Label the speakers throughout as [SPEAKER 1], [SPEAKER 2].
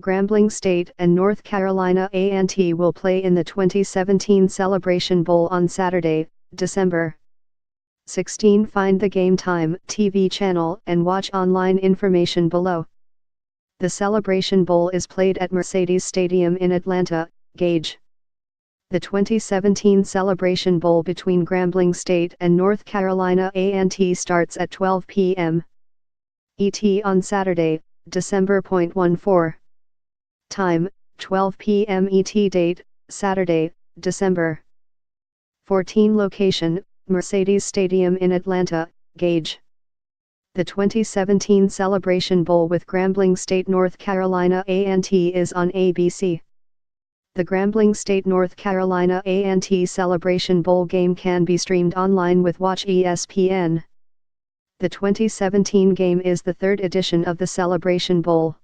[SPEAKER 1] Grambling State and North Carolina A&T will play in the 2017 Celebration Bowl on Saturday, December 16. Find the Game Time TV channel and watch online information below. The Celebration Bowl is played at Mercedes Stadium in Atlanta, Gage. The 2017 Celebration Bowl between Grambling State and North Carolina A&T starts at 12 p.m. ET on Saturday, December 14. Time, 12 p.m. ET. Date, Saturday, December 14. Location, Mercedes Stadium in Atlanta, Gage. The 2017 Celebration Bowl with Grambling State North Carolina A&T is on ABC. The Grambling State North Carolina A&T Celebration Bowl game can be streamed online with Watch ESPN. The 2017 game is the third edition of the Celebration Bowl.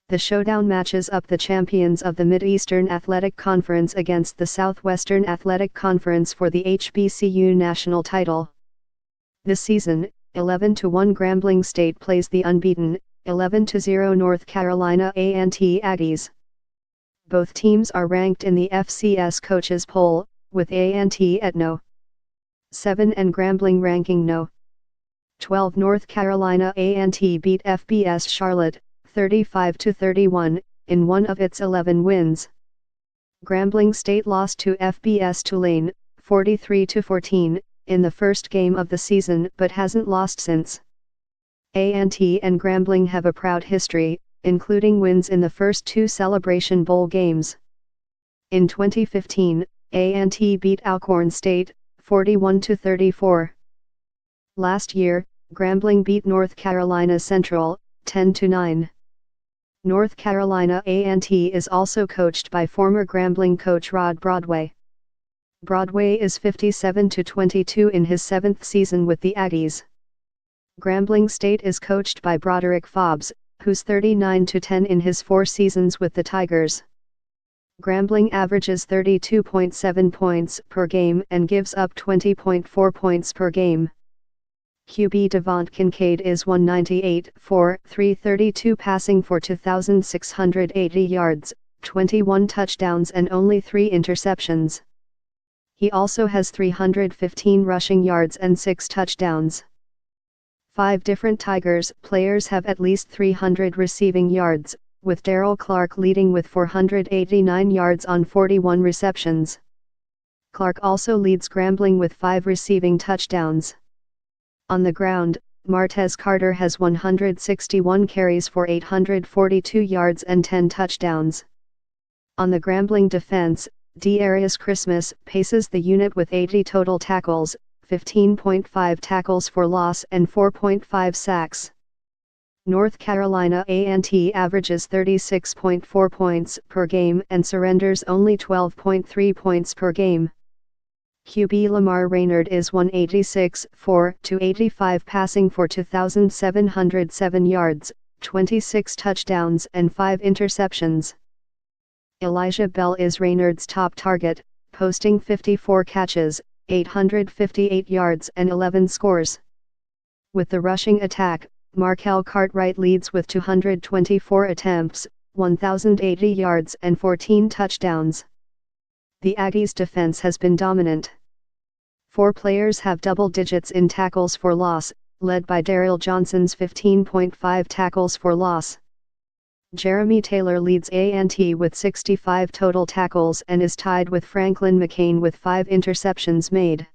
[SPEAKER 1] The showdown matches up the champions of the Mid-Eastern Athletic Conference against the Southwestern Athletic Conference for the HBCU national title. This season, 11-1 Grambling State plays the unbeaten, 11-0 North Carolina A&T Aggies. Both teams are ranked in the FCS coaches poll, with A&T at No. 7 and Grambling ranking No. 12. North Carolina A&T beat FBS Charlotte, 35-31, in one of its 11 wins. Grambling State lost to FBS Tulane, 43-14, in the first game of the season but hasn't lost since. A&T and Grambling have a proud history, including wins in the first two Celebration Bowl games. In 2015, A&T beat Alcorn State, 41-34. Last year, Grambling beat North Carolina Central, 10-9. North Carolina A&T is also coached by former Grambling coach Rod Broadway. Broadway is 57-22 in his 7th season with the Aggies. Grambling State is coached by Broderick Fobbs, who's 39-10 in his 4 seasons with the Tigers. Grambling averages 32.7 points per game and gives up 20.4 points per game. QB Devont Kincaid is 198, 332 passing for 2,680 yards, 21 touchdowns and only 3 interceptions. He also has 315 rushing yards and 6 touchdowns. 5 different Tigers players have at least 300 receiving yards, with Darrell Clark leading with 489 yards on 41 receptions. Clark also leads Grambling with 5 receiving touchdowns. On the ground, Martez Carter has 161 carries for 842 yards and 10 touchdowns. On the Grambling defense, Darius Christmas paces the unit with 80 total tackles, 15.5 tackles for loss and 4.5 sacks. North Carolina A&T averages 36.4 points per game and surrenders only 12.3 points per game. QB Lamar Raynard is 186, 4-85 passing for 2,707 yards, 26 touchdowns and 5 interceptions. Elijah Bell is Raynard's top target, posting 54 catches, 858 yards and 11 scores. With the rushing attack, Markel Cartwright leads with 224 attempts, 1,080 yards and 14 touchdowns. The Aggies' defense has been dominant. 4 players have double digits in tackles for loss, led by Daryl Johnson's 15.5 tackles for loss. Jeremy Taylor leads A&T with 65 total tackles and is tied with Franklin McCain with 5 interceptions made.